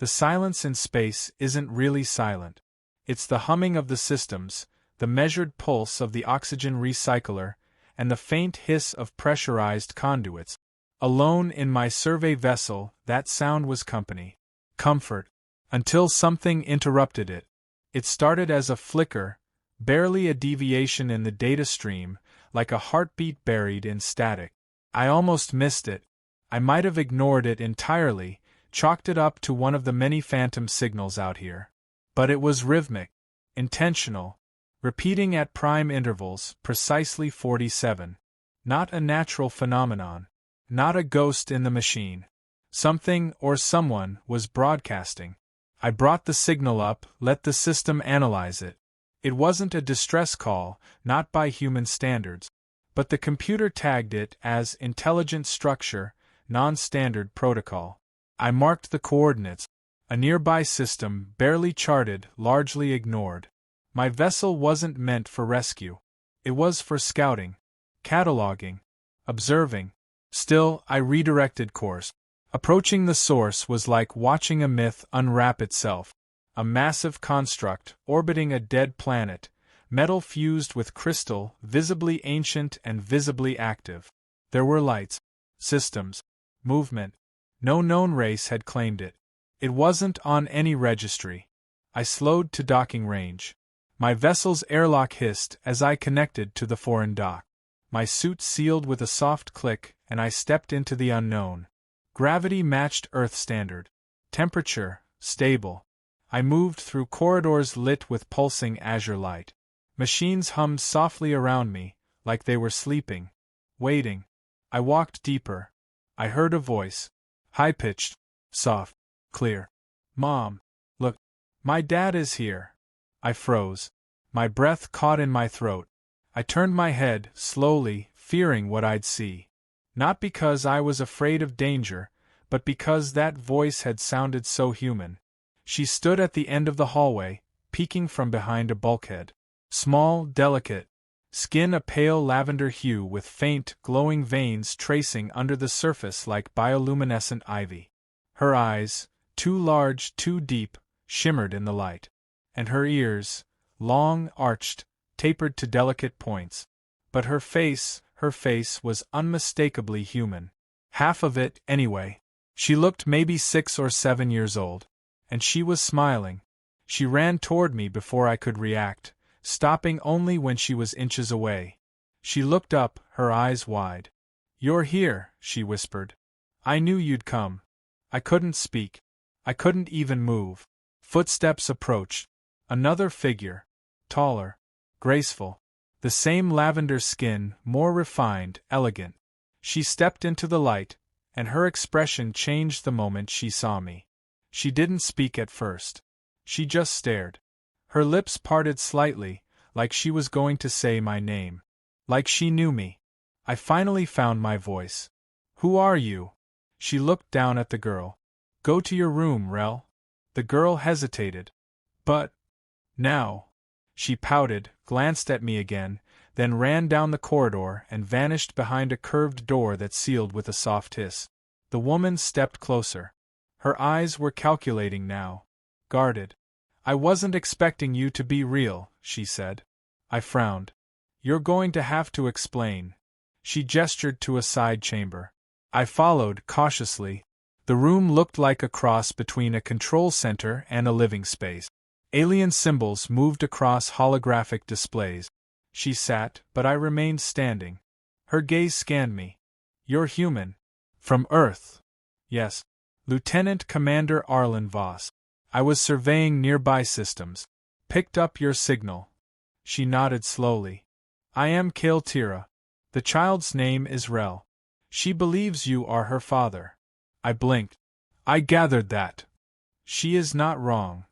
The silence in space isn't really silent. It's the humming of the systems, the measured pulse of the oxygen recycler, and the faint hiss of pressurized conduits. Alone in my survey vessel, that sound was company. Comfort. Until something interrupted it. It started as a flicker, barely a deviation in the data stream, like a heartbeat buried in static. I almost missed it. I might have ignored it entirely, chalked it up to one of the many phantom signals out here. But it was rhythmic, intentional, repeating at prime intervals, precisely 47. Not a natural phenomenon. Not a ghost in the machine. Something or someone was broadcasting. I brought the signal up, let the system analyze it. It wasn't a distress call, not by human standards. But the computer tagged it as intelligent structure, non-standard protocol. I marked the coordinates. A nearby system, barely charted, largely ignored. My vessel wasn't meant for rescue. It was for scouting, cataloging, observing. Still, I redirected course. Approaching the source was like watching a myth unwrap itself. A massive construct, orbiting a dead planet, metal fused with crystal, visibly ancient and visibly active. There were lights, systems, movement. No known race had claimed it. It wasn't on any registry. I slowed to docking range. My vessel's airlock hissed as I connected to the foreign dock. My suit sealed with a soft click, and I stepped into the unknown. Gravity matched Earth standard. Temperature, stable. I moved through corridors lit with pulsing azure light. Machines hummed softly around me, like they were sleeping, waiting. I walked deeper. I heard a voice. High-pitched, soft, clear. Mom, look. My dad is here. I froze. My breath caught in my throat. I turned my head, slowly, fearing what I'd see. Not because I was afraid of danger, but because that voice had sounded so human. She stood at the end of the hallway, peeking from behind a bulkhead. Small, delicate, skin a pale lavender hue with faint, glowing veins tracing under the surface like bioluminescent ivy. Her eyes, too large, too deep, shimmered in the light. And her ears, long, arched, tapered to delicate points. But her face was unmistakably human. Half of it, anyway. She looked maybe 6 or 7 years old. And she was smiling. She ran toward me before I could react, stopping only when she was inches away. She looked up, her eyes wide. "You're here," she whispered. "I knew you'd come." I couldn't speak. I couldn't even move. Footsteps approached. Another figure. Taller. Graceful. The same lavender skin, more refined, elegant. She stepped into the light, and her expression changed the moment she saw me. She didn't speak at first. She just stared. Her lips parted slightly, like she was going to say my name. Like she knew me. I finally found my voice. "Who are you?" She looked down at the girl. "Go to your room, Rel." The girl hesitated. "But... now..." She pouted, glanced at me again, then ran down the corridor and vanished behind a curved door that sealed with a soft hiss. The woman stepped closer. Her eyes were calculating now. Guarded. "I wasn't expecting you to be real," she said. I frowned. "You're going to have to explain." She gestured to a side chamber. I followed, cautiously. The room looked like a cross between a control center and a living space. Alien symbols moved across holographic displays. She sat, but I remained standing. Her gaze scanned me. "You're human. From Earth." "Yes. Lieutenant Commander Arlen Voss. I was surveying nearby systems. Picked up your signal." She nodded slowly. "I am Kale Tira. The child's name is Rel. She believes you are her father." I blinked. "I gathered that." "She is not wrong."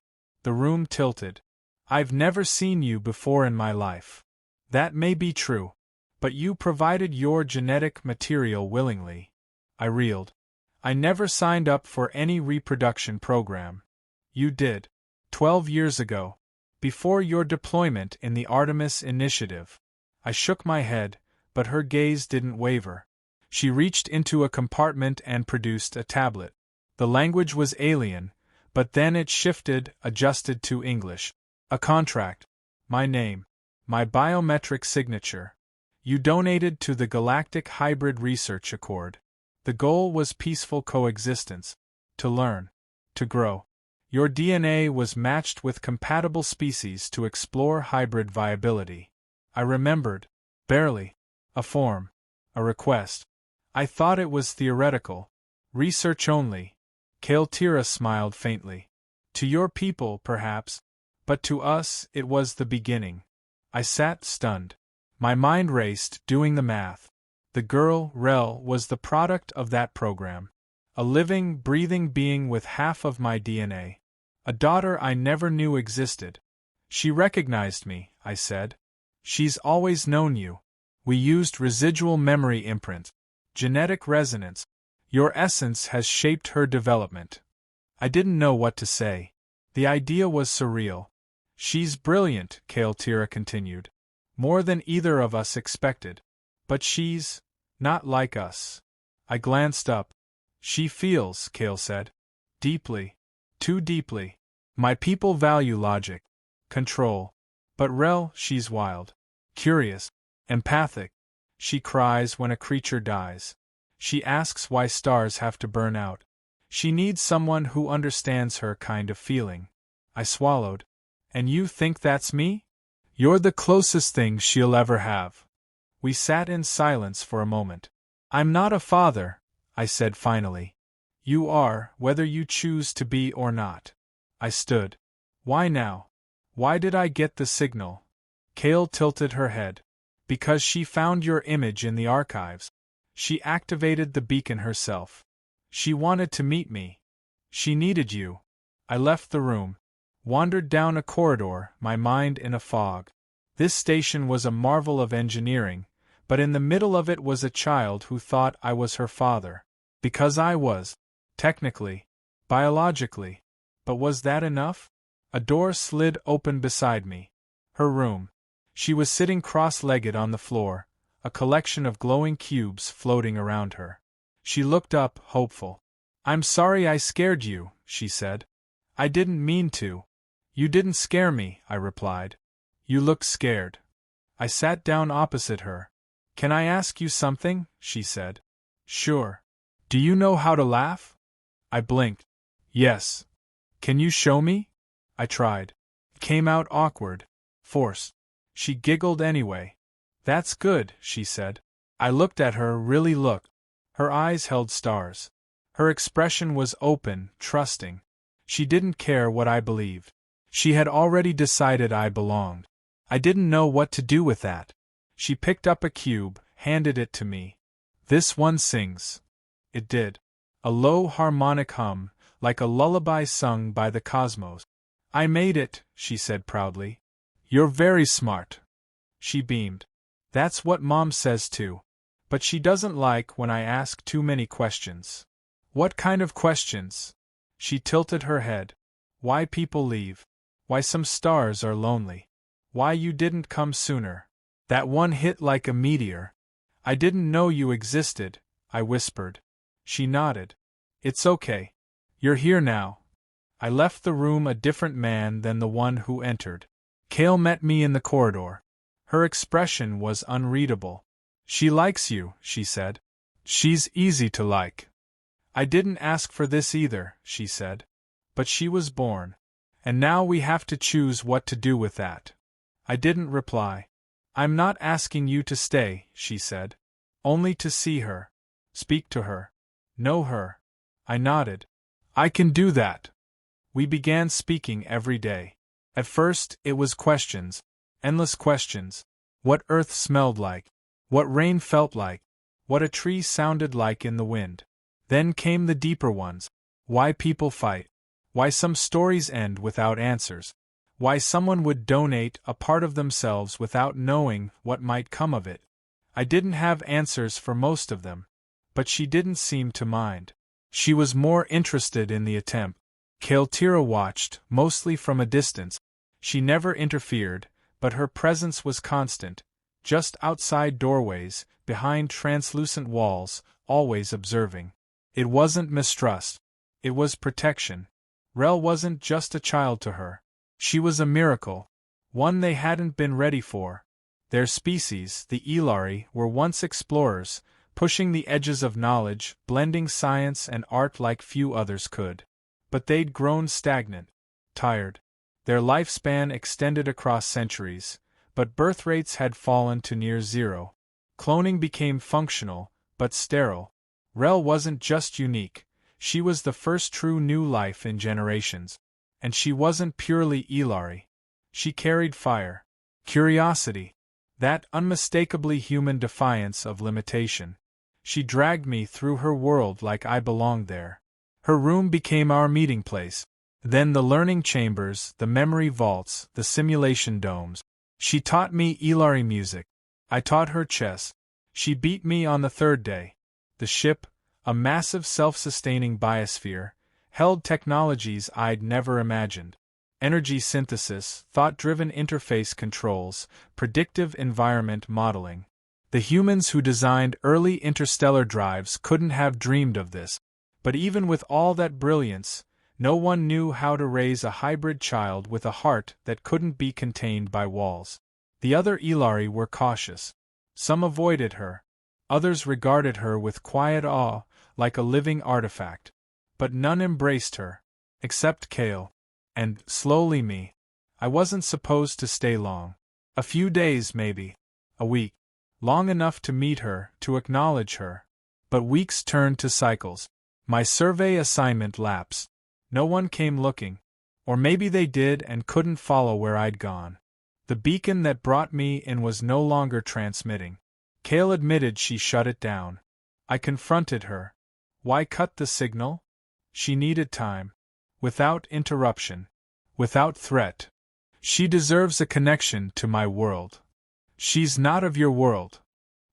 The room tilted. "I've never seen you before in my life." "That may be true. But you provided your genetic material willingly." I reeled. "I never signed up for any reproduction program." "You did. 12 years ago. Before your deployment in the Artemis Initiative." I shook my head, but her gaze didn't waver. She reached into a compartment and produced a tablet. The language was alien, But then it shifted, adjusted to English. A contract. My name. My biometric signature. You donated to the Galactic Hybrid Research Accord. The goal was peaceful coexistence. To learn. To grow. Your DNA was matched with compatible species to explore hybrid viability. I remembered. Barely. A form. A request. I thought it was theoretical. Research only. Kael'Thera smiled faintly. To your people, perhaps, but to us it was the beginning. I sat stunned. My mind raced, doing the math. The girl, Rel, was the product of that program. A living, breathing being with half of my DNA. A daughter I never knew existed. She recognized me, I said. She's always known you. We used residual memory imprint. Genetic resonance. Your essence has shaped her development. I didn't know what to say. The idea was surreal. She's brilliant, Kael'Thera continued. More than either of us expected. But she's not like us. I glanced up. She feels, Kael said. Deeply. Too deeply. My people value logic. Control. But Rel, she's wild. Curious. Empathic. She cries when a creature dies. She asks why stars have to burn out. She needs someone who understands her kind of feeling. I swallowed. And you think that's me? You're the closest thing she'll ever have. We sat in silence for a moment. I'm not a father, I said finally. You are, whether you choose to be or not. I stood. Why now? Why did I get the signal? Kael tilted her head. Because she found your image in the archives. She activated the beacon herself. She wanted to meet me. She needed you. I left the room. Wandered down a corridor, my mind in a fog. This station was a marvel of engineering, but in the middle of it was a child who thought I was her father. Because I was. Technically. Biologically. But was that enough? A door slid open beside me. Her room. She was sitting cross-legged on the floor, a collection of glowing cubes floating around her. She looked up, hopeful. I'm sorry I scared you, she said. I didn't mean to. You didn't scare me, I replied. You looked scared. I sat down opposite her. Can I ask you something? She said. Sure. Do you know how to laugh? I blinked. Yes. Can you show me? I tried. It came out awkward. Forced. She giggled anyway. That's good, she said. I looked at her, really looked. Her eyes held stars. Her expression was open, trusting. She didn't care what I believed. She had already decided I belonged. I didn't know what to do with that. She picked up a cube, handed it to me. This one sings. It did. A low harmonic hum, like a lullaby sung by the cosmos. I made it, she said proudly. You're very smart. She beamed. That's what Mom says too. But she doesn't like when I ask too many questions. What kind of questions? She tilted her head. Why people leave. Why some stars are lonely. Why you didn't come sooner. That one hit like a meteor. I didn't know you existed, I whispered. She nodded. It's okay. You're here now. I left the room a different man than the one who entered. Kael met me in the corridor. Her expression was unreadable. She likes you, she said. She's easy to like. I didn't ask for this either, she said. But she was born. And now we have to choose what to do with that. I didn't reply. I'm not asking you to stay, she said. Only to see her. Speak to her. Know her. I nodded. I can do that. We began speaking every day. At first, it was questions. Endless questions. What Earth smelled like. What rain felt like. What a tree sounded like in the wind. Then came the deeper ones. Why people fight. Why some stories end without answers. Why someone would donate a part of themselves without knowing what might come of it. I didn't have answers for most of them. But she didn't seem to mind. She was more interested in the attempt. Kael'Thera watched, mostly from a distance. She never interfered, but her presence was constant, just outside doorways, behind translucent walls, always observing. It wasn't mistrust. It was protection. Rel wasn't just a child to her. She was a miracle. One they hadn't been ready for. Their species, the Ilari, were once explorers, pushing the edges of knowledge, blending science and art like few others could. But they'd grown stagnant, tired. Their lifespan extended across centuries, but birth rates had fallen to near zero. Cloning became functional, but sterile. Rel wasn't just unique, she was the first true new life in generations. And she wasn't purely Ilari. She carried fire, curiosity, that unmistakably human defiance of limitation. She dragged me through her world like I belonged there. Her room became our meeting place. Then the learning chambers, the memory vaults, the simulation domes. She taught me Ilari music. I taught her chess. She beat me on the third day. The ship, a massive self-sustaining biosphere, held technologies I'd never imagined. Energy synthesis, thought-driven interface controls, predictive environment modeling. The humans who designed early interstellar drives couldn't have dreamed of this. But even with all that brilliance, no one knew how to raise a hybrid child with a heart that couldn't be contained by walls. The other Ilari were cautious. Some avoided her. Others regarded her with quiet awe, like a living artifact. But none embraced her. Except Kale. And, slowly me. I wasn't supposed to stay long. A few days, maybe. A week. Long enough to meet her, to acknowledge her. But weeks turned to cycles. My survey assignment lapsed. No one came looking. Or maybe they did and couldn't follow where I'd gone. The beacon that brought me in was no longer transmitting. Kale admitted she shut it down. I confronted her. Why cut the signal? She needed time. Without interruption. Without threat. She deserves a connection to my world. She's not of your world.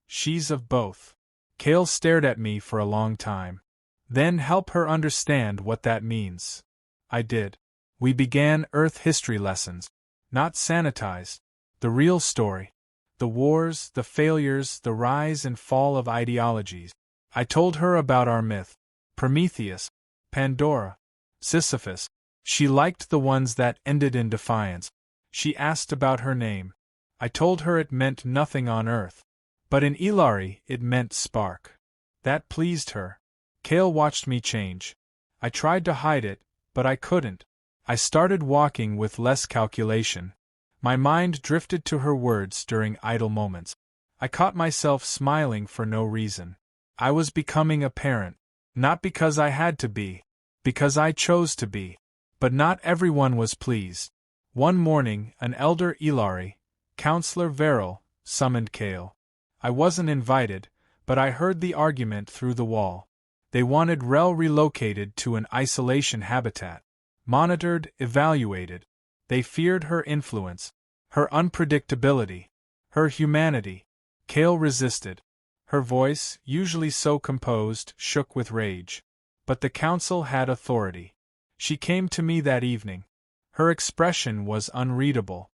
She's of both. Kale stared at me for a long time. Then help her understand what that means. I did. We began Earth history lessons. Not sanitized. The real story. The wars, the failures, the rise and fall of ideologies. I told her about our myth. Prometheus. Pandora. Sisyphus. She liked the ones that ended in defiance. She asked about her name. I told her it meant nothing on Earth. But in Ilari, it meant spark. That pleased her. Kale watched me change. I tried to hide it, but I couldn't. I started walking with less calculation. My mind drifted to her words during idle moments. I caught myself smiling for no reason. I was becoming a parent. Not because I had to be. Because I chose to be. But not everyone was pleased. One morning, an elder Ilari, Counselor Veril, summoned Kale. I wasn't invited, but I heard the argument through the wall. They wanted Rel relocated to an isolation habitat. Monitored, evaluated. They feared her influence, her unpredictability, her humanity. Kale resisted. Her voice, usually so composed, shook with rage. But the council had authority. She came to me that evening. Her expression was unreadable.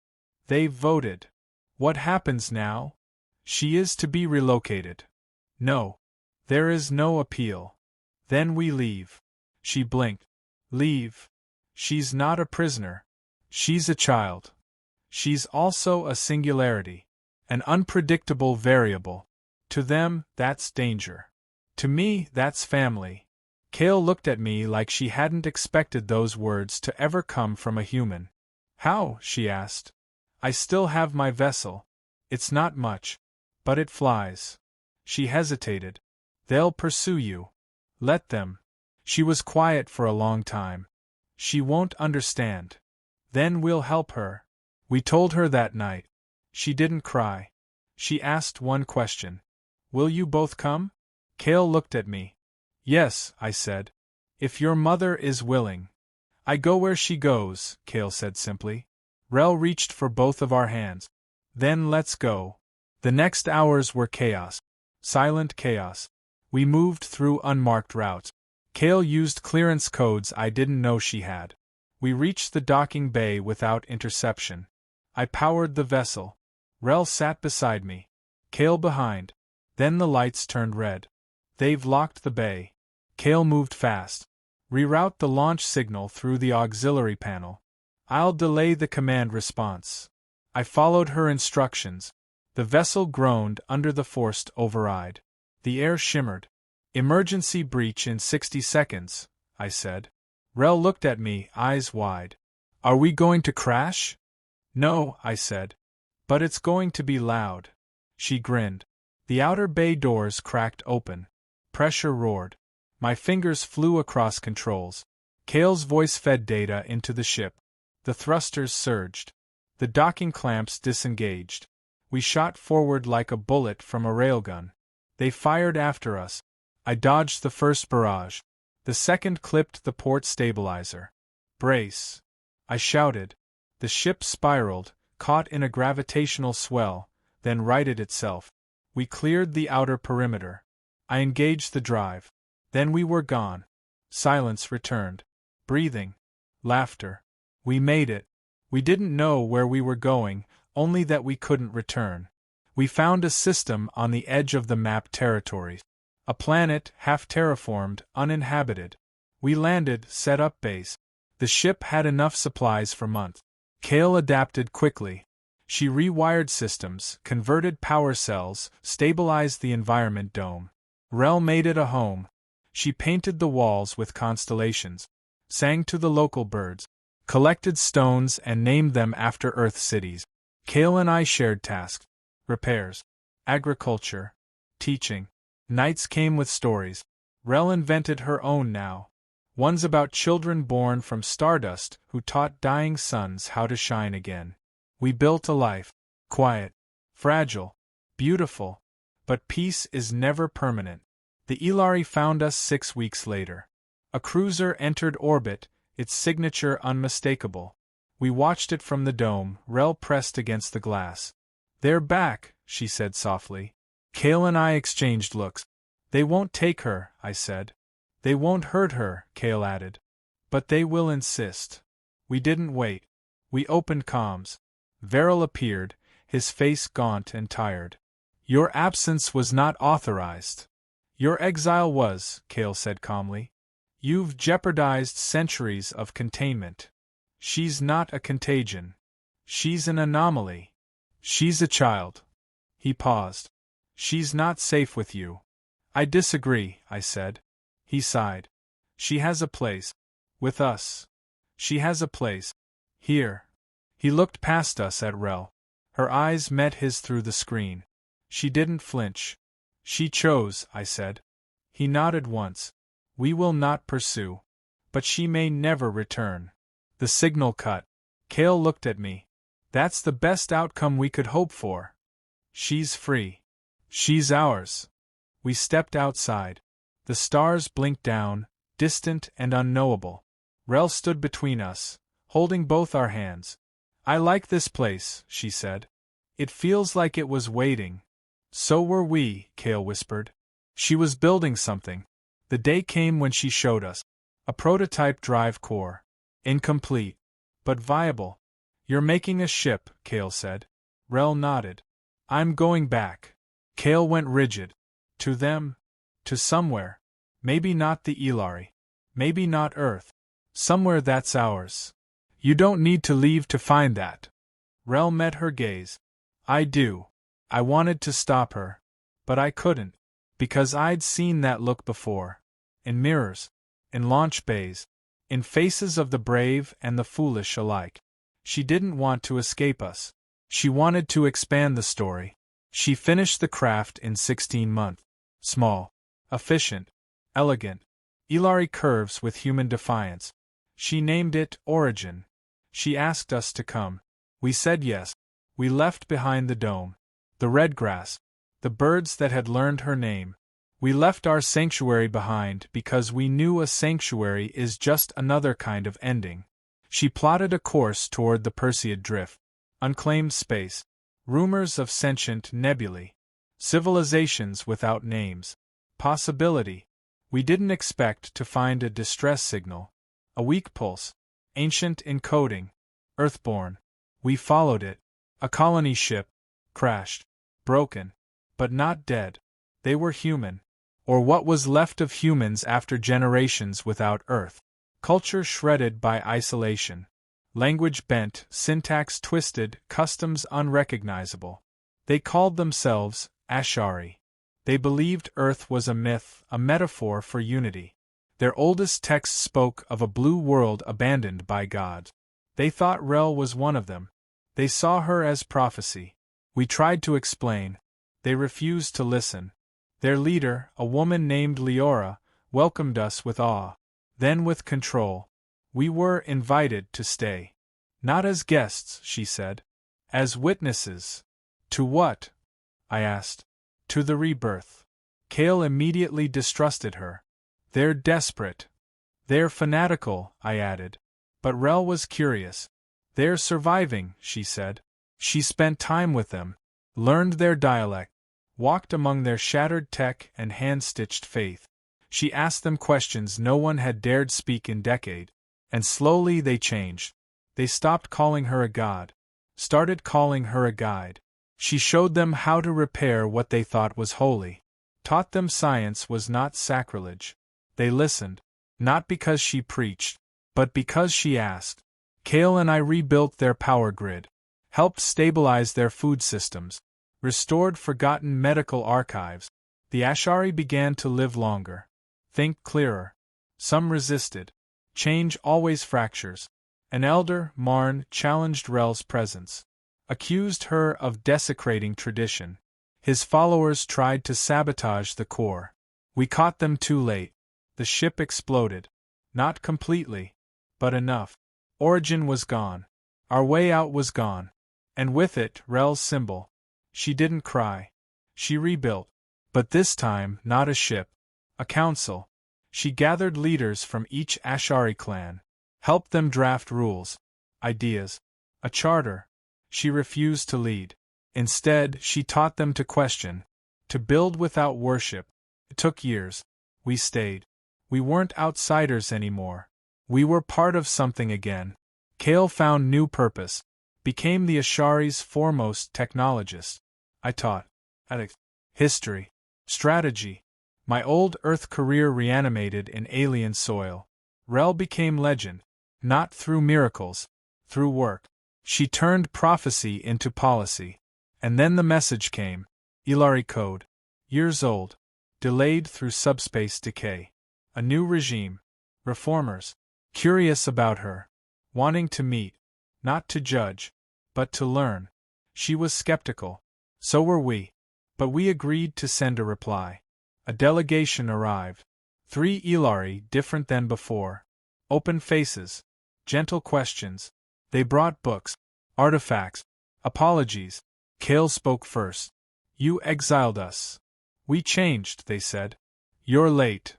They voted. What happens now? She is to be relocated. No. There is no appeal. Then we leave. She blinked. Leave. She's not a prisoner. She's a child. She's also a singularity. An unpredictable variable. To them, that's danger. To me, that's family. Kale looked at me like she hadn't expected those words to ever come from a human. How? She asked. I still have my vessel. It's not much. But it flies. She hesitated. They'll pursue you. Let them. She was quiet for a long time. She won't understand. Then we'll help her. We told her that night. She didn't cry. She asked one question. Will you both come? Kale looked at me. Yes, I said. If your mother is willing. I go where she goes, Kale said simply. Rel reached for both of our hands. Then let's go. The next hours were chaos. Silent chaos. We moved through unmarked routes. Kale used clearance codes I didn't know she had. We reached the docking bay without interception. I powered the vessel. Rel sat beside me. Kale behind. Then the lights turned red. They've locked the bay. Kale moved fast. Reroute the launch signal through the auxiliary panel. I'll delay the command response. I followed her instructions. The vessel groaned under the forced override. The air shimmered. Emergency breach in 60 seconds, I said. Rel looked at me, eyes wide. Are we going to crash? No, I said. But it's going to be loud. She grinned. The outer bay doors cracked open. Pressure roared. My fingers flew across controls. Kale's voice fed data into the ship. The thrusters surged. The docking clamps disengaged. We shot forward like a bullet from a railgun. They fired after us. I dodged the first barrage. The second clipped the port stabilizer. Brace! I shouted. The ship spiraled, caught in a gravitational swell, then righted itself. We cleared the outer perimeter. I engaged the drive. Then we were gone. Silence returned. Breathing. Laughter. We made it. We didn't know where we were going, only that we couldn't return. We found a system on the edge of the mapped territories. A planet, half terraformed, uninhabited. We landed, set up base. The ship had enough supplies for months. Kale adapted quickly. She rewired systems, converted power cells, stabilized the environment dome. Rel made it a home. She painted the walls with constellations, sang to the local birds, collected stones and named them after Earth cities. Kale and I shared tasks: repairs, agriculture, teaching. Nights came with stories. Rel invented her own now. Ones about children born from stardust who taught dying suns how to shine again. We built a life. Quiet, fragile, beautiful. But peace is never permanent. The Ilari found us 6 weeks later. A cruiser entered orbit, its signature unmistakable. We watched it from the dome, Rel pressed against the glass. They're back, she said softly. Kale and I exchanged looks. They won't take her, I said. They won't hurt her, Kale added. But they will insist. We didn't wait. We opened comms. Veril appeared, his face gaunt and tired. Your absence was not authorized. Your exile was, Kale said calmly. You've jeopardized centuries of containment. She's not a contagion. She's an anomaly. She's a child. He paused. She's not safe with you. I disagree, I said. He sighed. She has a place. With us. She has a place. Here. He looked past us at Rel. Her eyes met his through the screen. She didn't flinch. She chose, I said. He nodded once. We will not pursue. But she may never return. The signal cut. Kale looked at me. That's the best outcome we could hope for. She's free. She's ours. We stepped outside. The stars blinked down, distant and unknowable. Rel stood between us, holding both our hands. I like this place, she said. It feels like it was waiting. So were we, Kale whispered. She was building something. The day came when she showed us. A prototype drive core. Incomplete. But viable. You're making a ship, Kale said. Rel nodded. I'm going back. Kale went rigid. To them? To somewhere. Maybe not the Ilari. Maybe not Earth. Somewhere that's ours. You don't need to leave to find that. Rel met her gaze. I do. I wanted to stop her. But I couldn't. Because I'd seen that look before. In mirrors. In launch bays. In faces of the brave and the foolish alike. She didn't want to escape us. She wanted to expand the story. She finished the craft in 16 months. Small. Efficient. Elegant. Ilari curves with human defiance. She named it Origin. She asked us to come. We said yes. We left behind the dome. The red grass. The birds that had learned her name. We left our sanctuary behind because we knew a sanctuary is just another kind of ending. She plotted a course toward the Perseid Drift. Unclaimed space. Rumors of sentient nebulae. Civilizations without names. Possibility. We didn't expect to find a distress signal. A weak pulse. Ancient encoding. Earthborn. We followed it. A colony ship. Crashed. Broken. But not dead. They were human. or what was left of humans after generations without Earth. Culture shredded by isolation. Language bent, syntax twisted, customs unrecognizable. They called themselves Ashari. They believed Earth was a myth, a metaphor for unity. Their oldest texts spoke of a blue world abandoned by God. They thought Rel was one of them. They saw her as prophecy. We tried to explain. They refused to listen. Their leader, a woman named Leora, welcomed us with awe. Then with control. We were invited to stay. Not as guests, she said. As witnesses. To what? I asked. To the rebirth. Kale immediately distrusted her. They're desperate. They're fanatical, I added. But Rel was curious. They're surviving, she said. She spent time with them, learned their dialect, walked among their shattered tech and hand-stitched faith. She asked them questions no one had dared speak in decades, and slowly they changed. They stopped calling her a god, started calling her a guide. She showed them how to repair what they thought was holy, taught them science was not sacrilege. They listened, not because she preached, but because she asked. Kale and I rebuilt their power grid, helped stabilize their food systems, restored forgotten medical archives. The Ashari began to live longer, think clearer. Some resisted. Change always fractures. An elder, Marn, challenged Rel's presence, accused her of desecrating tradition. His followers tried to sabotage the core. We caught them too late. The ship exploded. Not completely, but enough. Origin was gone. Our way out was gone. And with it, Rel's symbol. She didn't cry. She rebuilt. But this time, not a ship. A council. She gathered leaders from each Ashari clan, helped them draft rules, ideas, a charter. She refused to lead. Instead, she taught them to question, to build without worship. It took years. We stayed. We weren't outsiders anymore. We were part of something again. Kale found new purpose, became the Ashari's foremost technologist. I taught history, strategy. My old Earth career reanimated in alien soil. Rel became legend, not through miracles, through work. She turned prophecy into policy. And then the message came. Ilari code. Years old. Delayed through subspace decay. A new regime. Reformers. Curious about her. Wanting to meet. Not to judge. But to learn. She was skeptical. So were we. But we agreed to send a reply. A delegation arrived. 3 Ilari different than before. Open faces. Gentle questions. They brought books. Artifacts. Apologies. Kale spoke first. You exiled us. We changed, they said. You're late.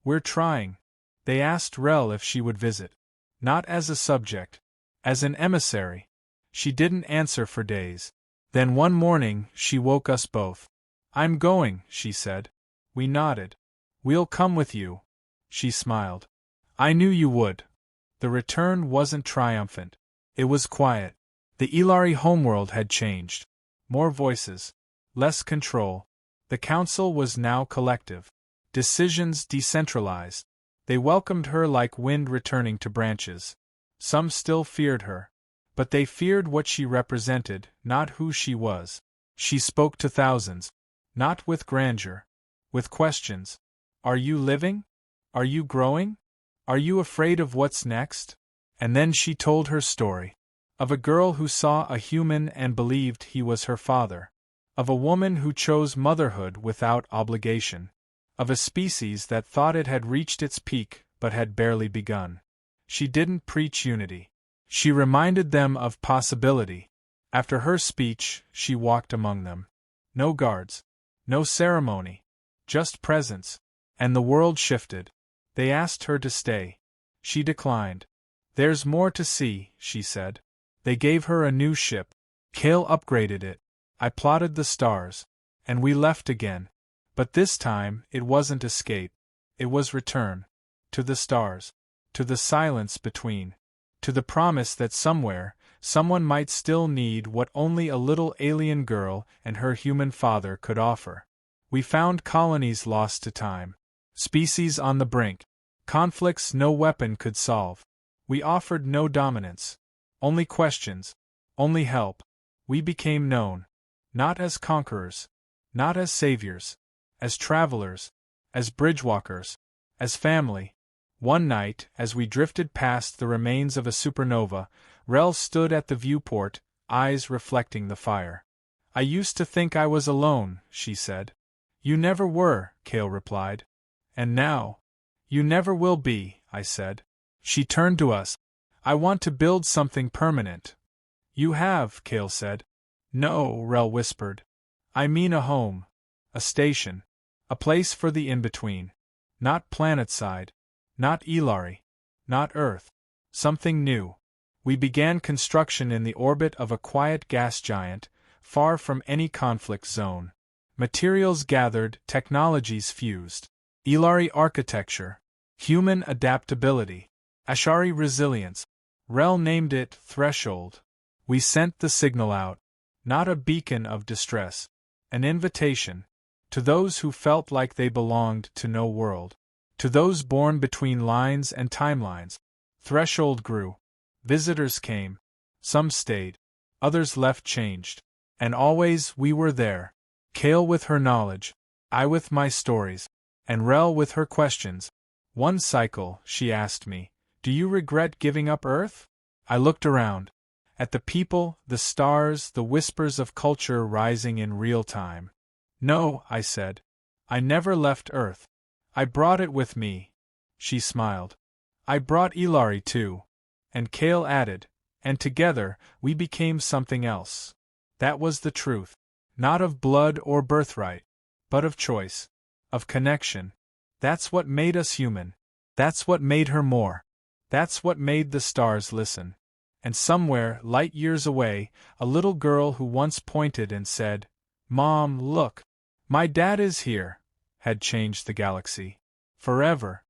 We're trying. They asked Rel if she would visit. Not as a subject. As an emissary. She didn't answer for days. Then one morning, she woke us both. I'm going, she said. We nodded. We'll come with you. She smiled. I knew you would. The return wasn't triumphant. It was quiet. The Ilari homeworld had changed. More voices. Less control. The council was now collective. Decisions decentralized. They welcomed her like wind returning to branches. Some still feared her. But they feared what she represented, not who she was. She spoke to thousands. Not with grandeur. With questions. Are you living? Are you growing? Are you afraid of what's next? And then she told her story. Of a girl who saw a human and believed he was her father. Of a woman who chose motherhood without obligation. Of a species that thought it had reached its peak but had barely begun. She didn't preach unity. She reminded them of possibility. After her speech, she walked among them. No guards. No ceremony. Just presence. And the world shifted. They asked her to stay. She declined. There's more to see, she said. They gave her a new ship. Kale upgraded it. I plotted the stars. And we left again. But this time, it wasn't escape. It was return. To the stars. To the silence between. To the promise that somewhere, someone might still need what only a little alien girl and her human father could offer. We found colonies lost to time. Species on the brink. Conflicts no weapon could solve. We offered no dominance. Only questions. Only help. We became known. Not as conquerors. Not as saviors. As travelers. As bridgewalkers. As family. One night, as we drifted past the remains of a supernova, Rel stood at the viewport, eyes reflecting the fire. I used to think I was alone, she said. You never were, Cale replied. And now? You never will be, I said. She turned to us. I want to build something permanent. You have, Cale said. No, Rel whispered. I mean a home. A station. A place for the in-between. Not planetside. Not Ilari. Not Earth. Something new. We began construction in the orbit of a quiet gas giant, far from any conflict zone. Materials gathered, technologies fused. Ilari architecture. Human adaptability. Ashari resilience. Rel named it Threshold. We sent the signal out. Not a beacon of distress. An invitation. To those who felt like they belonged to no world. To those born between lines and timelines. Threshold grew. Visitors came. Some stayed. Others left changed. And always we were there. Cale with her knowledge. I with my stories. And Rel with her questions. One cycle, she asked me, do you regret giving up Earth? I looked around. At the people, the stars, the whispers of culture rising in real time. No, I said. I never left Earth. I brought it with me. She smiled. I brought Ilari too. And Cale added, and together, we became something else. That was the truth. Not of blood or birthright, but of choice. Of connection. That's what made us human. That's what made her more. That's what made the stars listen. And somewhere, light years away, a little girl who once pointed and said, Mom, look. My dad is here, had changed the galaxy. Forever.